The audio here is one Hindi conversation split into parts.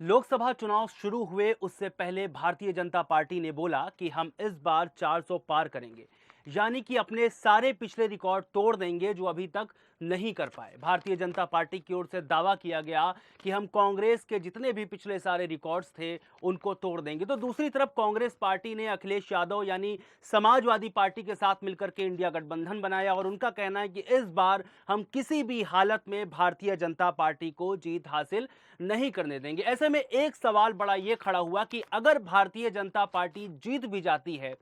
लोकसभा चुनाव शुरू हुए उससे पहले भारतीय जनता पार्टी ने बोला कि हम इस बार 400 पार करेंगे, यानी कि अपने सारे पिछले रिकॉर्ड तोड़ देंगे जो अभी तक नहीं कर पाए। भारतीय जनता पार्टी की ओर से दावा किया गया कि हम कांग्रेस के जितने भी पिछले सारे रिकॉर्ड्स थे उनको तोड़ देंगे। तो दूसरी तरफ कांग्रेस पार्टी ने अखिलेश यादव यानी समाजवादी पार्टी के साथ मिलकर के इंडिया गठबंधन बनाया और उनका कहना है कि इस बार हम किसी भी हालत में भारतीय जनता पार्टी को जीत हासिल नहीं करने देंगे। ऐसे में एक सवाल बड़ा ये खड़ा हुआ कि अगर भारतीय जनता पार्टी जीत भी जाती है,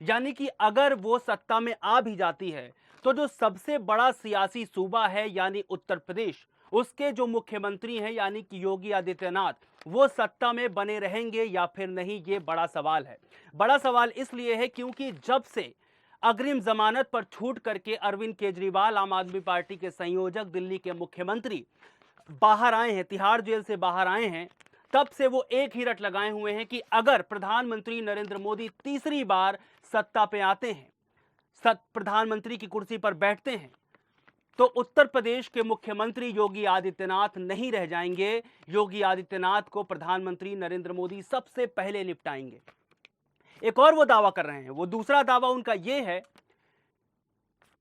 यानी कि अगर वो सत्ता में आ भी जाती है, तो जो सबसे बड़ा सियासी सूबा है यानी उत्तर प्रदेश, उसके जो मुख्यमंत्री हैं यानी कि योगी आदित्यनाथ, वो सत्ता में बने रहेंगे या फिर नहीं, ये बड़ा सवाल है। बड़ा सवाल इसलिए है क्योंकि जब से अग्रिम जमानत पर छूट करके अरविंद केजरीवाल आम आदमी पार्टी के संयोजक, दिल्ली के मुख्यमंत्री बाहर आए हैं, तिहाड़ जेल से बाहर आए हैं, तब से वो एक ही रट लगाए हुए हैं कि अगर प्रधानमंत्री नरेंद्र मोदी तीसरी बार सत्ता पे आते हैं, प्रधानमंत्री की कुर्सी पर बैठते हैं, तो उत्तर प्रदेश के मुख्यमंत्री योगी आदित्यनाथ नहीं रह जाएंगे। योगी आदित्यनाथ को प्रधानमंत्री नरेंद्र मोदी सबसे पहले निपटाएंगे। एक और वो दावा कर रहे हैं, वो दूसरा दावा उनका ये है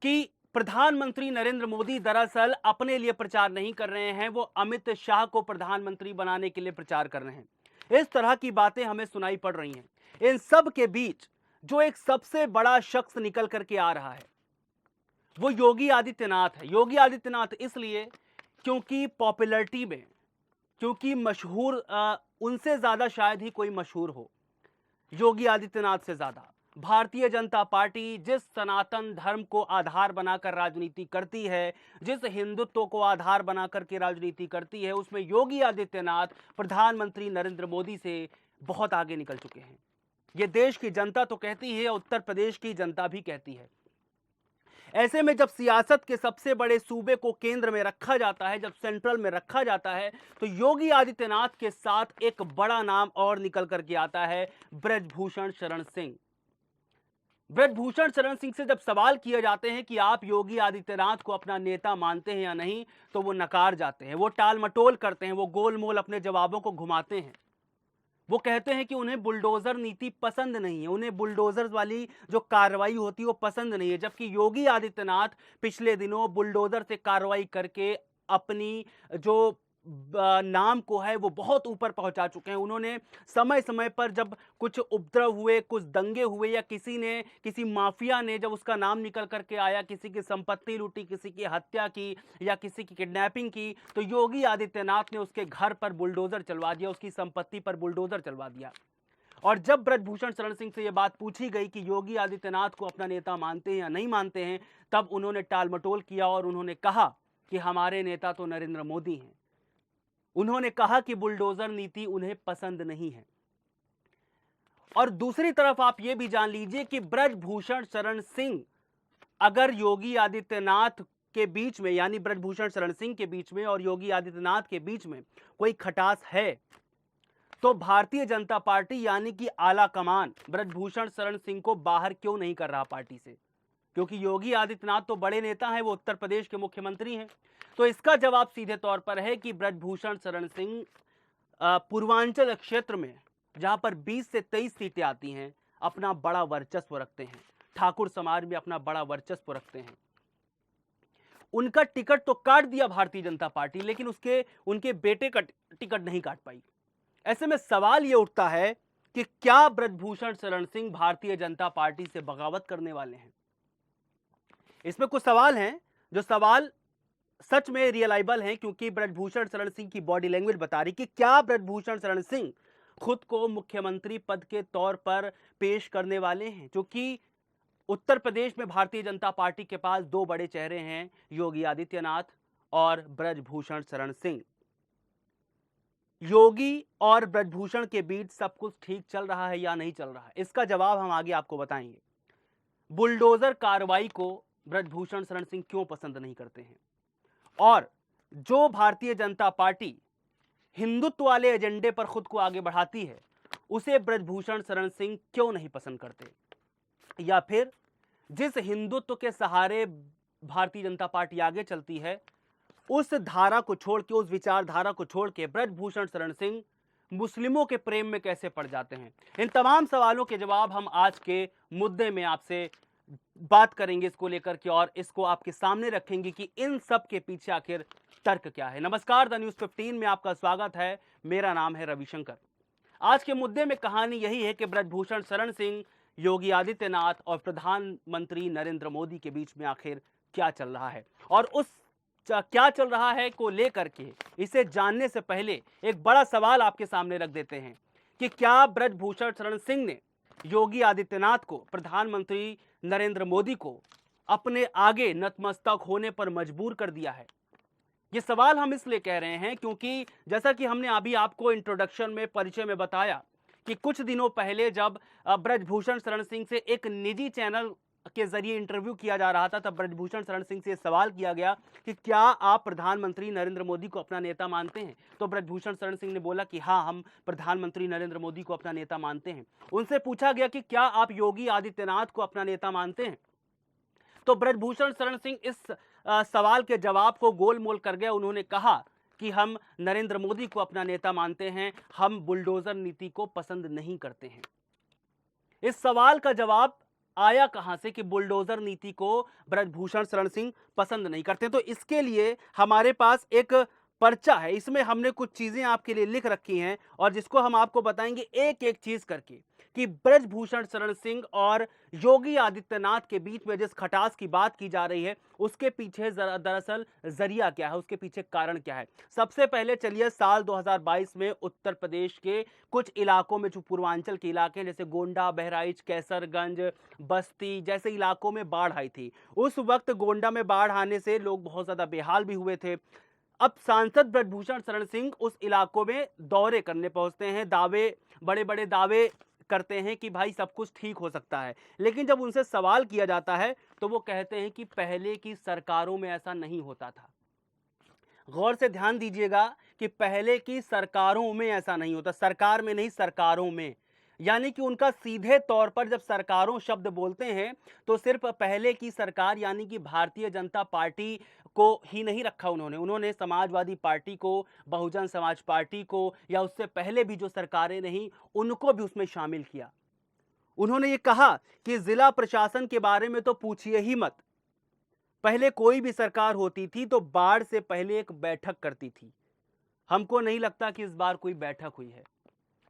कि प्रधानमंत्री नरेंद्र मोदी दरअसल अपने लिए प्रचार नहीं कर रहे हैं, वो अमित शाह को प्रधानमंत्री बनाने के लिए प्रचार कर रहे हैं। इस तरह की बातें हमें सुनाई पड़ रही हैं। इन सब के बीच जो एक सबसे बड़ा शख्स निकल करके आ रहा है वो योगी आदित्यनाथ है। योगी आदित्यनाथ इसलिए क्योंकि पॉपुलैरिटी में, क्योंकि मशहूर, उनसे ज्यादा शायद ही कोई मशहूर हो योगी आदित्यनाथ से ज्यादा। भारतीय जनता पार्टी जिस सनातन धर्म को आधार बनाकर राजनीति करती है, जिस हिंदुत्व को आधार बनाकर के राजनीति करती है, उसमें योगी आदित्यनाथ प्रधानमंत्री नरेंद्र मोदी से बहुत आगे निकल चुके हैं। ये देश की जनता तो कहती है, उत्तर प्रदेश की जनता भी कहती है। ऐसे में जब सियासत के सबसे बड़े सूबे को केंद्र में रखा जाता है, जब सेंट्रल में रखा जाता है, तो योगी आदित्यनाथ के साथ एक बड़ा नाम और निकल करके आता है, ब्रजभूषण शरण सिंह। ब्रजभूषण शरण सिंह से जब सवाल किए जाते हैं कि आप योगी आदित्यनाथ को अपना नेता मानते हैं या नहीं, तो वो नकार जाते हैं, वो टाल मटोल करते हैं, वो गोल मोल अपने जवाबों को घुमाते हैं। वो कहते हैं कि उन्हें बुलडोजर नीति पसंद नहीं है, उन्हें बुलडोजर वाली जो कार्रवाई होती है वो पसंद नहीं है। जबकि योगी आदित्यनाथ पिछले दिनों बुलडोजर से कार्रवाई करके अपनी जो नाम को है वो बहुत ऊपर पहुंचा चुके हैं। उन्होंने समय समय पर जब कुछ उपद्रव हुए, कुछ दंगे हुए, या किसी माफिया ने जब उसका नाम निकल करके आया, किसी की संपत्ति लूटी, किसी की हत्या की या किसी की किडनैपिंग की, तो योगी आदित्यनाथ ने उसके घर पर बुलडोजर चलवा दिया, उसकी संपत्ति पर बुलडोजर चलवा दिया। और जब ब्रजभूषण शरण सिंह से यह बात पूछी गई कि योगी आदित्यनाथ को अपना नेता मानते हैं या नहीं मानते हैं, तब उन्होंने टालमटोल किया और उन्होंने कहा कि हमारे नेता तो नरेंद्र मोदी हैं। उन्होंने कहा कि बुलडोजर नीति उन्हें पसंद नहीं है। और दूसरी तरफ आप यह भी जान लीजिए कि ब्रजभूषण शरण सिंह अगर योगी आदित्यनाथ के बीच में, यानी ब्रजभूषण शरण सिंह के बीच में और योगी आदित्यनाथ के बीच में कोई खटास है, तो भारतीय जनता पार्टी यानी कि आला कमान ब्रजभूषण शरण सिंह को बाहर क्यों नहीं कर रहा पार्टी से? क्योंकि योगी आदित्यनाथ तो बड़े नेता हैं, वो उत्तर प्रदेश के मुख्यमंत्री हैं। तो इसका जवाब सीधे तौर पर है कि ब्रजभूषण शरण सिंह पूर्वांचल क्षेत्र में, जहां पर 20 से 23 सीटें आती हैं, अपना बड़ा वर्चस्व रखते हैं, ठाकुर समाज में अपना बड़ा वर्चस्व रखते हैं। उनका टिकट तो काट दिया भारतीय जनता पार्टी, लेकिन उनके बेटे का टिकट नहीं काट पाई। ऐसे में सवाल यह उठता है कि क्या ब्रजभूषण शरण सिंह भारतीय जनता पार्टी से बगावत करने वाले हैं? इसमें कुछ सवाल हैं जो सवाल सच में रियलाइबल हैं, क्योंकि ब्रजभूषण शरण सिंह की बॉडी लैंग्वेज बता रही कि क्या ब्रजभूषण शरण सिंह खुद को मुख्यमंत्री पद के तौर पर पेश करने वाले हैं। क्योंकि उत्तर प्रदेश में भारतीय जनता पार्टी के पास दो बड़े चेहरे हैं, योगी आदित्यनाथ और ब्रजभूषण शरण सिंह। योगी और ब्रजभूषण के बीच सब कुछ ठीक चल रहा है या नहीं चल रहा है, इसका जवाब हम आगे आपको बताएंगे। बुलडोजर कार्रवाई को ब्रजभूषण शरण सिंह क्यों पसंद नहीं करते हैं, और जो भारतीय जनता पार्टी हिंदुत्व वाले एजेंडे पर खुद को आगे बढ़ाती है, उसे ब्रजभूषण शरण सिंह क्यों नहीं पसंद करते, या फिर जिस हिंदुत्व के सहारे भारतीय जनता पार्टी आगे चलती है, उस धारा को छोड़ के, उस विचारधारा को छोड़ के ब्रजभूषण शरण सिंह मुस्लिमों के प्रेम में कैसे पड़ जाते हैं? इन तमाम सवालों के जवाब हम आज के मुद्दे में आपसे बात करेंगे इसको लेकर के, और इसको आपके सामने रखेंगे कि इन सब के पीछे आखिर तर्क क्या है। नमस्कार, द न्यूज़ 15 में आपका स्वागत है। मेरा नाम है रविशंकर। आज के मुद्दे में कहानी यही है कि ब्रजभूषण शरण सिंह, योगी आदित्यनाथ और प्रधानमंत्री नरेंद्र मोदी के बीच में आखिर क्या चल रहा है, और उस क्या चल रहा है को लेकर के इसे जानने से पहले एक बड़ा सवाल आपके सामने रख देते हैं कि क्या ब्रजभूषण शरण सिंह ने योगी आदित्यनाथ को, प्रधानमंत्री नरेंद्र मोदी को अपने आगे नतमस्तक होने पर मजबूर कर दिया है? ये सवाल हम इसलिए कह रहे हैं क्योंकि जैसा कि हमने अभी आपको इंट्रोडक्शन में, परिचय में बताया कि कुछ दिनों पहले जब ब्रजभूषण शरण सिंह से एक निजी चैनल के जरिए इंटरव्यू किया जा रहा था, तब ब्रजभूषण शरण सिंह से सवाल किया गया कि क्या आप प्रधानमंत्री नरेंद्र मोदी को अपना नेता मानते हैं? तो ब्रजभूषण शरण सिंह ने बोला कि हाँ, हम प्रधानमंत्री नरेंद्र मोदी को अपना नेता मानते हैं। उनसे पूछा गया कि क्या आप योगी आदित्यनाथ को अपना नेता मानते हैं? तो ब्रजभूषण शरण सिंह इस सवाल के जवाब को गोलमोल कर गए। उन्होंने कहा कि हम नरेंद्र मोदी को अपना नेता मानते हैं, हम बुलडोजर नीति को पसंद नहीं करते हैं। इस सवाल का जवाब आया कहां से कि बुलडोजर नीति को ब्रजभूषण शरण सिंह पसंद नहीं करते? तो इसके लिए हमारे पास एक पर्चा है, इसमें हमने कुछ चीजें आपके लिए लिख रखी हैं और जिसको हम आपको बताएंगे एक एक चीज करके कि ब्रजभूषण शरण सिंह और योगी आदित्यनाथ के बीच में जिस खटास की बात की जा रही है उसके पीछे दरअसल जरिया क्या है, उसके पीछे कारण क्या है। सबसे पहले चलिए साल 2022 में उत्तर प्रदेश के कुछ इलाकों में, जो पूर्वांचल के इलाके हैं जैसे गोंडा, बहराइच, कैसरगंज, बस्ती जैसे इलाकों में बाढ़ आई थी। उस वक्त गोंडा में बाढ़ आने से लोग बहुत ज्यादा बेहाल भी हुए थे। अब सांसद ब्रजभूषण शरण सिंह उस इलाकों में दौरे करने पहुंचते हैं, बड़े बड़े दावे करते हैं कि भाई सब कुछ ठीक हो सकता है, लेकिन जब उनसे सवाल किया जाता है तो वो कहते हैं कि पहले की सरकारों में ऐसा नहीं होता था। गौर से ध्यान दीजिएगा कि पहले की सरकारों में ऐसा नहीं होता, सरकार में नहीं, सरकारों में। यानी कि उनका सीधे तौर पर जब सरकारों शब्द बोलते हैं तो सिर्फ पहले की सरकार यानी कि भारतीय जनता पार्टी को ही नहीं रखा उन्होंने समाजवादी पार्टी को, बहुजन समाज पार्टी को, या उससे पहले भी जो सरकारें रहीं उनको भी उसमें शामिल किया। उन्होंने ये कहा कि जिला प्रशासन के बारे में तो पूछिए ही मत। पहले कोई भी सरकार होती थी तो बाढ़ से पहले एक बैठक करती थी। हमको नहीं लगता कि इस बार कोई बैठक हुई है।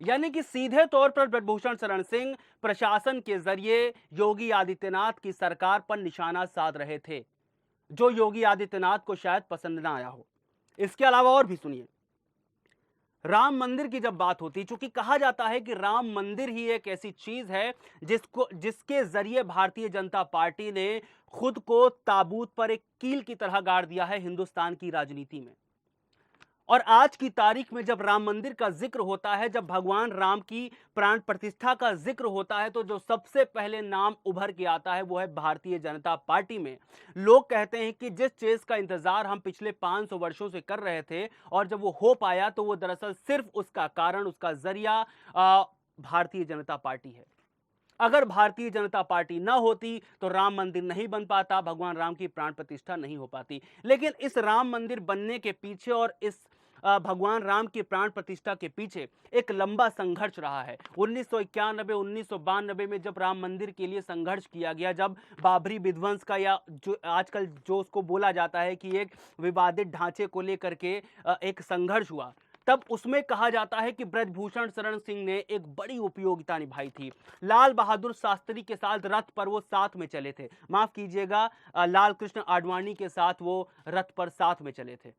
यानी कि सीधे तौर पर ब्रजभूषण शरण सिंह प्रशासन के जरिए योगी आदित्यनाथ की सरकार पर निशाना साध रहे थे, जो योगी आदित्यनाथ को शायद पसंद ना आया हो। इसके अलावा और भी सुनिए, राम मंदिर की जब बात होती, चूंकि कहा जाता है कि राम मंदिर ही एक ऐसी चीज है जिसके जरिए भारतीय जनता पार्टी ने खुद को ताबूत पर एक कील की तरह गाड़ दिया है हिंदुस्तान की राजनीति में। और आज की तारीख में जब राम मंदिर का जिक्र होता है, जब भगवान राम की प्राण प्रतिष्ठा का जिक्र होता है, तो जो सबसे पहले नाम उभर के आता है वो है भारतीय जनता पार्टी में। लोग कहते हैं कि जिस चीज का इंतजार हम पिछले 500 वर्षों से कर रहे थे और जब वो हो पाया तो वो दरअसल सिर्फ उसका कारण, उसका जरिया भारतीय जनता पार्टी है। अगर भारतीय जनता पार्टी ना होती तो राम मंदिर नहीं बन पाता, भगवान राम की प्राण प्रतिष्ठा नहीं हो पाती। लेकिन इस राम मंदिर बनने के पीछे और इस भगवान राम की प्राण प्रतिष्ठा के पीछे एक लंबा संघर्ष रहा है। 1991, 1992 में जब राम मंदिर के लिए संघर्ष किया गया, जब बाबरी विध्वंस का, या जो आजकल जो उसको बोला जाता है कि एक विवादित ढांचे को लेकर के एक संघर्ष हुआ, तब उसमें कहा जाता है कि ब्रजभूषण शरण सिंह ने एक बड़ी उपयोगिता निभाई थी। लाल बहादुर शास्त्री के साथ रथ पर वो साथ में चले थे, माफ कीजिएगा, लाल कृष्ण आडवाणी के साथ वो रथ पर साथ में चले थे,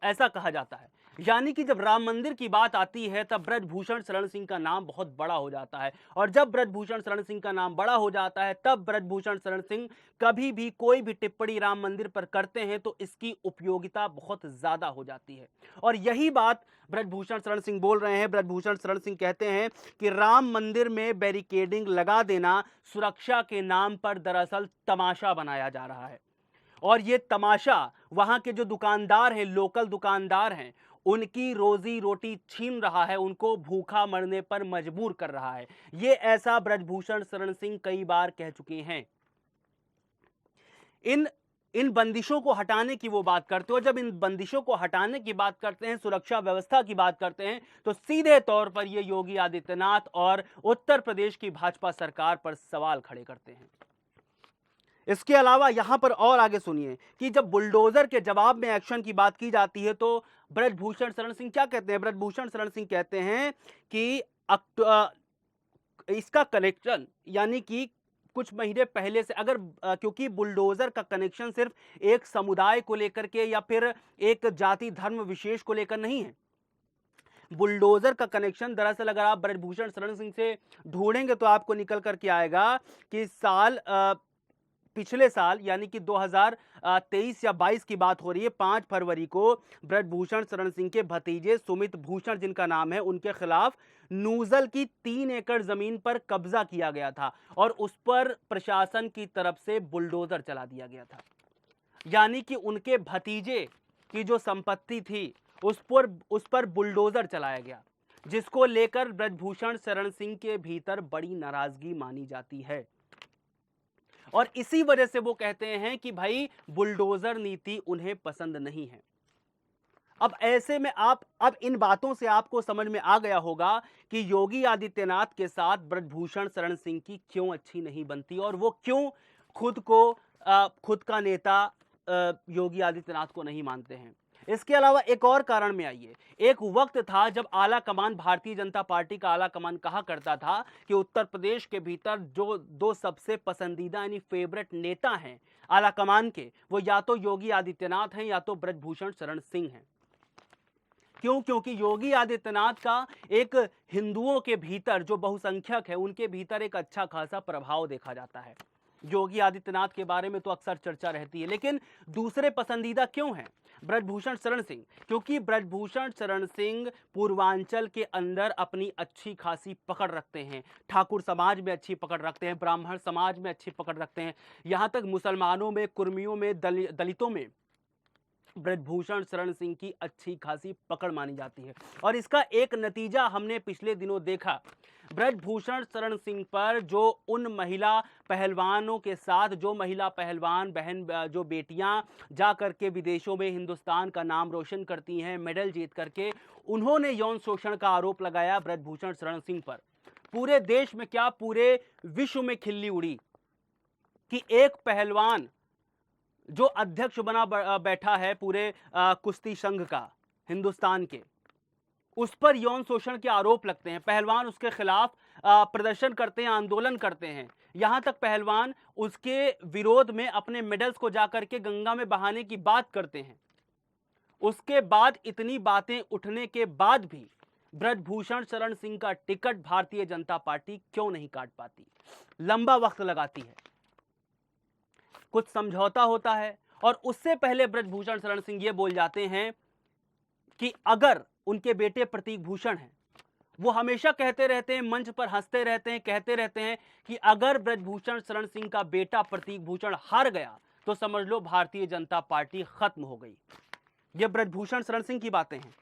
ऐसा कहा जाता है। यानी कि जब राम मंदिर की बात आती है तब ब्रजभूषण शरण सिंह का नाम बहुत बड़ा हो जाता है, और जब ब्रजभूषण शरण सिंह का नाम बड़ा हो जाता है तब ब्रजभूषण शरण सिंह कभी भी कोई भी टिप्पणी राम मंदिर पर करते हैं तो इसकी उपयोगिता बहुत ज्यादा हो जाती है। और यही बात ब्रजभूषण शरण सिंह बोल रहे हैं। ब्रजभूषण शरण सिंह कहते हैं कि राम मंदिर में बैरिकेडिंग लगा देना सुरक्षा के नाम पर दरअसल तमाशा बनाया जा रहा है, और ये तमाशा वहां के जो दुकानदार हैं, लोकल दुकानदार हैं, उनकी रोजी रोटी छीन रहा है, उनको भूखा मरने पर मजबूर कर रहा है। ये ऐसा ब्रजभूषण शरण सिंह कई बार कह चुके हैं। इन इन बंदिशों को हटाने की वो बात करते हो। जब इन बंदिशों को हटाने की बात करते हैं, सुरक्षा व्यवस्था की बात करते हैं, तो सीधे तौर पर ये योगी आदित्यनाथ और उत्तर प्रदेश की भाजपा सरकार पर सवाल खड़े करते हैं। इसके अलावा यहां पर और आगे सुनिए कि जब बुलडोजर के जवाब में एक्शन की बात की जाती है तो ब्रजभूषण शरण सिंह क्या कहते हैं? ब्रजभूषण शरण सिंह कहते हैं कि इसका कनेक्शन, यानी कि कुछ महीने पहले से अगर क्योंकि बुलडोजर का कनेक्शन सिर्फ एक समुदाय को लेकर के या फिर एक जाति धर्म विशेष को लेकर नहीं है। बुलडोजर का कनेक्शन दरअसल अगर आप ब्रजभूषण शरण सिंह से ढूंढेंगे तो आपको निकल करके आएगा कि पिछले साल यानी कि 2023 या 22 की बात हो रही है, 5 फरवरी को ब्रजभूषण शरण सिंह के भतीजे सुमित भूषण जिनका नाम है, उनके खिलाफ नूजल की 3 एकड़ जमीन पर कब्जा किया गया था और उस पर प्रशासन की तरफ से बुलडोजर चला दिया गया था। यानी कि उनके भतीजे की जो संपत्ति थी उस पर बुलडोजर चलाया गया, जिसको लेकर ब्रजभूषण शरण सिंह के भीतर बड़ी नाराजगी मानी जाती है और इसी वजह से वो कहते हैं कि भाई बुलडोजर नीति उन्हें पसंद नहीं है। अब ऐसे में अब इन बातों से आपको समझ में आ गया होगा कि योगी आदित्यनाथ के साथ ब्रजभूषण शरण सिंह की क्यों अच्छी नहीं बनती और वो क्यों खुद का नेता योगी आदित्यनाथ को नहीं मानते हैं। इसके अलावा एक और कारण में आइए, एक वक्त था जब आला कमान, भारतीय जनता पार्टी का आला कमान कहा करता था कि उत्तर प्रदेश के भीतर जो 2 सबसे पसंदीदा यानी फेवरेट नेता हैं आला कमान के, वो या तो योगी आदित्यनाथ हैं या तो ब्रजभूषण शरण सिंह हैं। क्यों? क्योंकि योगी आदित्यनाथ का एक हिंदुओं के भीतर जो बहुसंख्यक है उनके भीतर एक अच्छा खासा प्रभाव देखा जाता है। योगी आदित्यनाथ के बारे में तो अक्सर चर्चा रहती है, लेकिन दूसरे पसंदीदा क्यों हैं ब्रजभूषण शरण सिंह? क्योंकि ब्रजभूषण शरण सिंह पूर्वांचल के अंदर अपनी अच्छी खासी पकड़ रखते हैं, ठाकुर समाज में अच्छी पकड़ रखते हैं, ब्राह्मण समाज में अच्छी पकड़ रखते हैं, यहां तक मुसलमानों में, कुर्मियों में, दलितों में ब्रजभूषण शरण सिंह की अच्छी खासी पकड़ मानी जाती है। और इसका एक नतीजा हमने पिछले दिनों देखा। ब्रजभूषण शरण सिंह पर जो उन महिला पहलवानों के साथ, जो महिला पहलवान बहन, जो बेटियां जा करके विदेशों में हिंदुस्तान का नाम रोशन करती हैं मेडल जीत करके, उन्होंने यौन शोषण का आरोप लगाया ब्रजभूषण शरण सिंह पर। पूरे देश में क्या, पूरे विश्व में खिल्ली उड़ी कि एक पहलवान जो अध्यक्ष बना बैठा है पूरे कुश्ती संघ का हिंदुस्तान के, उस पर यौन शोषण के आरोप लगते हैं। पहलवान उसके खिलाफ प्रदर्शन करते हैं, आंदोलन करते हैं, यहां तक पहलवान उसके विरोध में अपने मेडल्स को जाकर के गंगा में बहाने की बात करते हैं। उसके बाद इतनी बातें उठने के बाद भी ब्रजभूषण शरण सिंह का टिकट भारतीय जनता पार्टी क्यों नहीं काट पाती? लंबा वक्त लगाती है, कुछ समझौता होता है और उससे पहले ब्रजभूषण शरण सिंह ये बोल जाते हैं कि अगर उनके बेटे प्रतीक भूषण हैं, वो हमेशा कहते रहते हैं, मंच पर हंसते रहते हैं, कहते रहते हैं कि अगर ब्रजभूषण शरण सिंह का बेटा प्रतीक भूषण हार गया तो समझ लो भारतीय जनता पार्टी खत्म हो गई। ये ब्रजभूषण शरण सिंह की बातें हैं।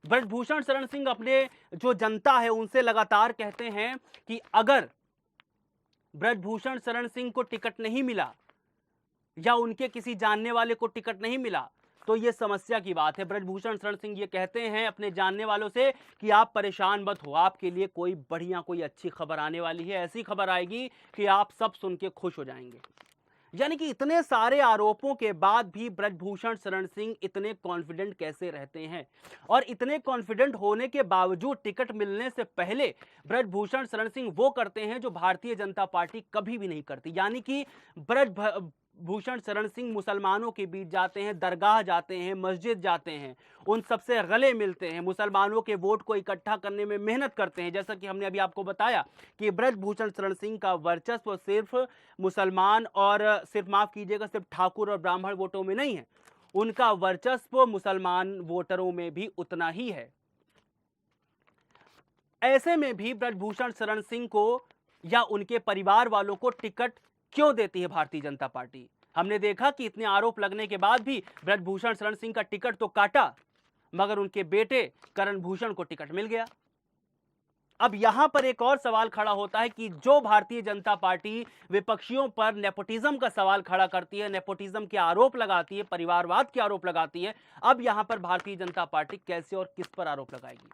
ब्रजभूषण शरण सिंह अपने जो जनता है उनसे लगातार कहते हैं कि अगर ब्रजभूषण शरण सिंह को टिकट नहीं मिला या उनके किसी जानने वाले को टिकट नहीं मिला तो ये समस्या की बात है। ब्रजभूषण शरण सिंह ये कहते हैं अपने जानने वालों से कि आप परेशान मत हो, आपके लिए कोई बढ़िया, कोई अच्छी खबर आने वाली है, ऐसी खबर आएगी कि आप सब सुन के खुश हो जाएंगे। यानी कि इतने सारे आरोपों के बाद भी ब्रजभूषण शरण सिंह इतने कॉन्फिडेंट कैसे रहते हैं? और इतने कॉन्फिडेंट होने के बावजूद टिकट मिलने से पहले ब्रजभूषण शरण सिंह वो करते हैं जो भारतीय जनता पार्टी कभी भी नहीं करती। यानी कि ब्रजभूषण शरण सिंह मुसलमानों के बीच जाते हैं, दरगाह जाते हैं, मस्जिद जाते हैं, उन सबसे गले मिलते हैं, मुसलमानों के वोट को इकट्ठा करने में मेहनत करते हैं। जैसा कि हमने अभी आपको बताया कि ब्रजभूषण शरण सिंह का वर्चस्व सिर्फ मुसलमान और सिर्फ, माफ कीजिएगा, सिर्फ ठाकुर और ब्राह्मण वोटों में नहीं है, उनका वर्चस्व मुसलमान वोटरों में भी उतना ही है। ऐसे में भी ब्रजभूषण शरण सिंह को या उनके परिवार वालों को टिकट क्यों देती है भारतीय जनता पार्टी? हमने देखा कि इतने आरोप लगने के बाद भी ब्रजभूषण शरण सिंह का टिकट तो काटा, मगर उनके बेटे करण भूषण को टिकट मिल गया। अब यहां पर एक और सवाल खड़ा होता है कि जो भारतीय जनता पार्टी विपक्षियों पर नेपोटिज्म का सवाल खड़ा करती है, नेपोटिज्म के आरोप लगाती है, परिवारवाद के आरोप लगाती है, अब यहां पर भारतीय जनता पार्टी कैसे और किस पर आरोप लगाएगी?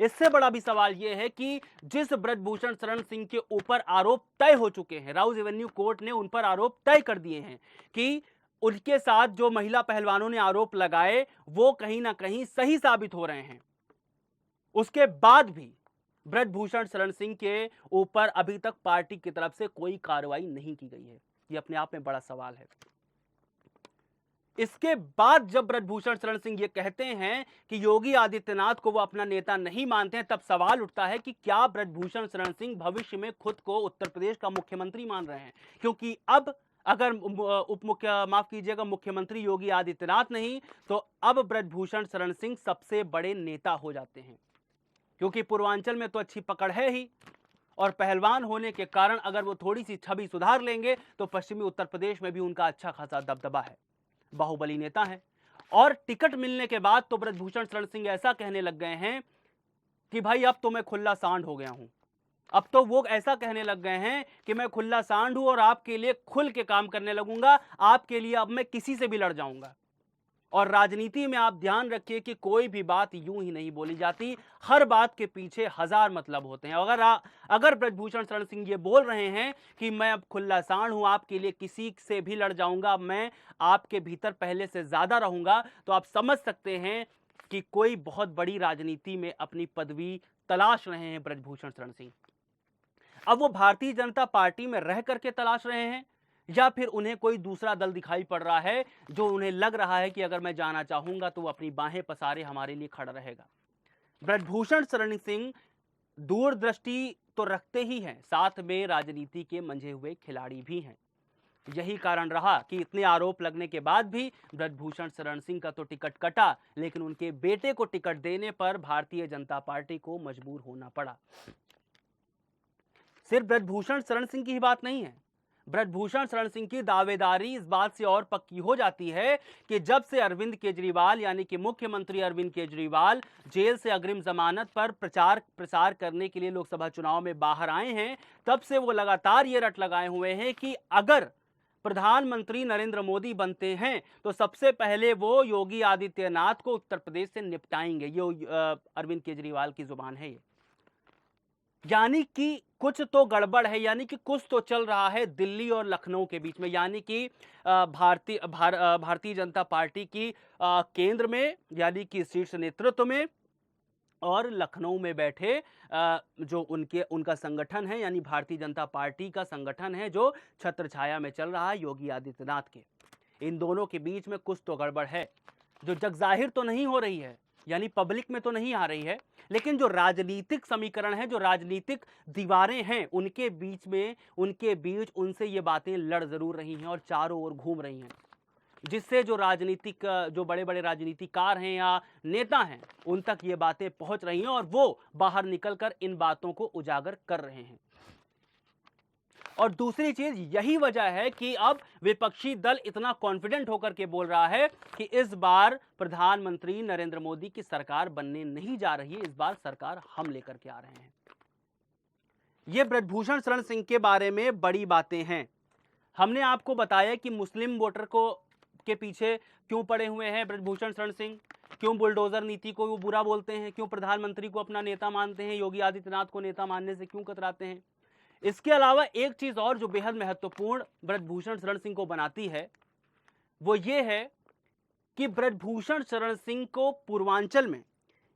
इससे बड़ा भी सवाल यह है कि जिस ब्रजभूषण शरण सिंह के ऊपर आरोप तय हो चुके हैं, राउज एवेन्यू कोर्ट ने उन पर आरोप तय कर दिए हैं कि उनके साथ जो महिला पहलवानों ने आरोप लगाए वो कहीं ना कहीं सही साबित हो रहे हैं, उसके बाद भी ब्रजभूषण शरण सिंह के ऊपर अभी तक पार्टी की तरफ से कोई कार्रवाई नहीं की गई है। यह अपने आप में बड़ा सवाल है। इसके बाद जब ब्रजभूषण शरण सिंह ये कहते हैं कि योगी आदित्यनाथ को वो अपना नेता नहीं मानते हैं, तब सवाल उठता है कि क्या ब्रजभूषण शरण सिंह भविष्य में खुद को उत्तर प्रदेश का मुख्यमंत्री मान रहे हैं? क्योंकि अब अगर मुख्यमंत्री योगी आदित्यनाथ नहीं, तो अब ब्रजभूषण शरण सिंह सबसे बड़े नेता हो जाते हैं, क्योंकि पूर्वांचल में तो अच्छी पकड़ है ही, और पहलवान होने के कारण अगर वो थोड़ी सी छवि सुधार लेंगे तो पश्चिमी उत्तर प्रदेश में भी उनका अच्छा खासा दबदबा है, बाहुबली नेता है। और टिकट मिलने के बाद तो ब्रजभूषण शरण सिंह ऐसा कहने लग गए हैं कि भाई अब तो मैं खुला सांड हो गया हूं। अब तो वो ऐसा कहने लग गए हैं कि मैं खुला सांड हूं और आपके लिए खुल के काम करने लगूंगा, आपके लिए अब मैं किसी से भी लड़ जाऊंगा। और राजनीति में आप ध्यान रखिए कि कोई भी बात यूं ही नहीं बोली जाती, हर बात के पीछे हजार मतलब होते हैं। अगर ब्रजभूषण शरण सिंह ये बोल रहे हैं कि मैं अब खुला सांड हूं, आपके लिए किसी से भी लड़ जाऊंगा, मैं आपके भीतर पहले से ज्यादा रहूंगा, तो आप समझ सकते हैं कि कोई बहुत बड़ी राजनीति में अपनी पदवी तलाश रहे हैं ब्रजभूषण शरण सिंह। अब वो भारतीय जनता पार्टी में रह करके तलाश रहे हैं, या फिर उन्हें कोई दूसरा दल दिखाई पड़ रहा है जो उन्हें लग रहा है कि अगर मैं जाना चाहूंगा तो वो अपनी बाहें पसारे हमारे लिए खड़ा रहेगा। ब्रजभूषण शरण सिंह दूरदृष्टि तो रखते ही हैं, साथ में राजनीति के मंझे हुए खिलाड़ी भी हैं। यही कारण रहा कि इतने आरोप लगने के बाद भी ब्रजभूषण शरण सिंह का तो टिकट कटा, लेकिन उनके बेटे को टिकट देने पर भारतीय जनता पार्टी को मजबूर होना पड़ा। सिर्फ ब्रजभूषण शरण सिंह की ही बात नहीं है, ब्रजभूषण शरण सिंह की दावेदारी इस बात से और पक्की हो जाती है कि जब से अरविंद केजरीवाल यानी कि मुख्यमंत्री अरविंद केजरीवाल जेल से अग्रिम जमानत पर प्रसार करने के लिए लोकसभा चुनाव में बाहर आए हैं, तब से वो लगातार ये रट लगाए हुए हैं कि अगर प्रधानमंत्री नरेंद्र मोदी बनते हैं तो सबसे पहले वो योगी आदित्यनाथ को उत्तर प्रदेश से निपटाएंगे। ये अरविंद केजरीवाल की जुबान है ये। यानी कि कुछ तो गड़बड़ है, यानी कि कुछ तो चल रहा है दिल्ली और लखनऊ के बीच में, यानी कि भारतीय जनता पार्टी की केंद्र में यानी कि शीर्ष नेतृत्व में, और लखनऊ में बैठे जो उनका संगठन है, यानी भारतीय जनता पार्टी का संगठन है जो छत्र छाया में चल रहा है योगी आदित्यनाथ के, इन दोनों के बीच में कुछ तो गड़बड़ है जो जगजाहिर तो नहीं हो रही है, यानी पब्लिक में तो नहीं आ रही है, लेकिन जो राजनीतिक समीकरण है, जो राजनीतिक दीवारें हैं, उनके बीच उनसे ये बातें लड़ जरूर रही हैं और चारों ओर घूम रही हैं, जिससे जो बड़े बड़े राजनीतिकार हैं या नेता हैं उन तक ये बातें पहुंच रही हैं और वो बाहर निकलकर इन बातों को उजागर कर रहे हैं। और दूसरी चीज यही वजह है कि अब विपक्षी दल इतना कॉन्फिडेंट होकर के बोल रहा है कि इस बार प्रधानमंत्री नरेंद्र मोदी की सरकार बनने नहीं जा रही है, इस बार सरकार हम लेकर के आ रहे हैं। ये ब्रजभूषण शरण सिंह के बारे में बड़ी बातें हैं। हमने आपको बताया कि मुस्लिम वोटर के पीछे क्यों पड़े हुए हैं ब्रजभूषण शरण सिंह, क्यों बुलडोजर नीति को वो बुरा बोलते हैं, क्यों प्रधानमंत्री को अपना नेता मानते हैं, योगी आदित्यनाथ को नेता मानने से क्यों कतराते हैं। इसके अलावा एक चीज और जो बेहद महत्वपूर्ण ब्रजभूषण शरण सिंह को बनाती है वो ये है कि ब्रजभूषण शरण सिंह को पूर्वांचल में,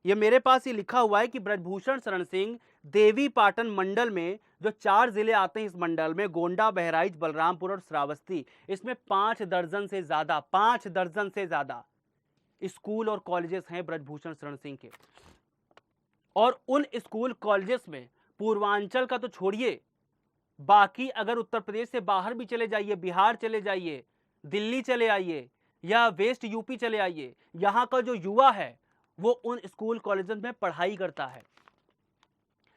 ये मेरे पास ही लिखा हुआ है कि ब्रजभूषण शरण सिंह देवी पाटन मंडल में जो 4 जिले आते हैं, इस मंडल में गोंडा, बहराइच, बलरामपुर और श्रावस्ती, इसमें 5 दर्जन से ज्यादा स्कूल और कॉलेजेस हैं ब्रजभूषण शरण सिंह के। और उन स्कूल कॉलेजेस में पूर्वांचल का तो छोड़िए, बाकी अगर उत्तर प्रदेश से बाहर भी चले जाइए, बिहार चले जाइए, दिल्ली चले आइए या वेस्ट यूपी चले आइए, यहां का जो युवा है वो उन स्कूल कॉलेजेस में पढ़ाई करता है।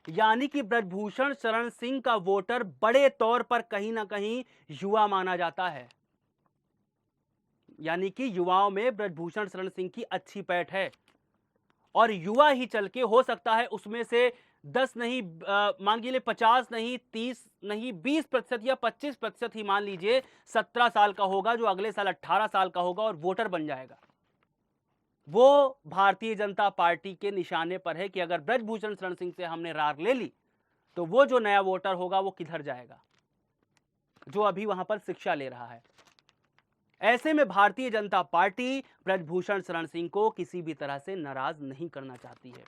यानी कि ब्रजभूषण शरण सिंह का वोटर बड़े तौर पर कहीं ना कहीं युवा माना जाता है, यानी कि युवाओं में ब्रजभूषण शरण सिंह की अच्छी पैठ है। और युवा ही चल के हो सकता है उसमें से 10 नहीं, मान लीजिए 50 नहीं, 30 नहीं, 20% या 25% ही मान लीजिए 17 साल का होगा, जो अगले साल 18 साल का होगा और वोटर बन जाएगा। वो भारतीय जनता पार्टी के निशाने पर है कि अगर ब्रजभूषण शरण सिंह से हमने रार ले ली तो वो जो नया वोटर होगा वो किधर जाएगा, जो अभी वहां पर शिक्षा ले रहा है। ऐसे में भारतीय जनता पार्टी ब्रजभूषण शरण सिंह को किसी भी तरह से नाराज नहीं करना चाहती है।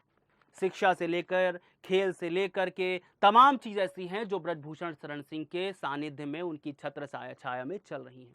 शिक्षा से लेकर खेल से लेकर के तमाम चीज ऐसी हैं जो ब्रजभूषण शरण सिंह के सानिध्य में, उनकी छत्र छाया में चल रही हैं।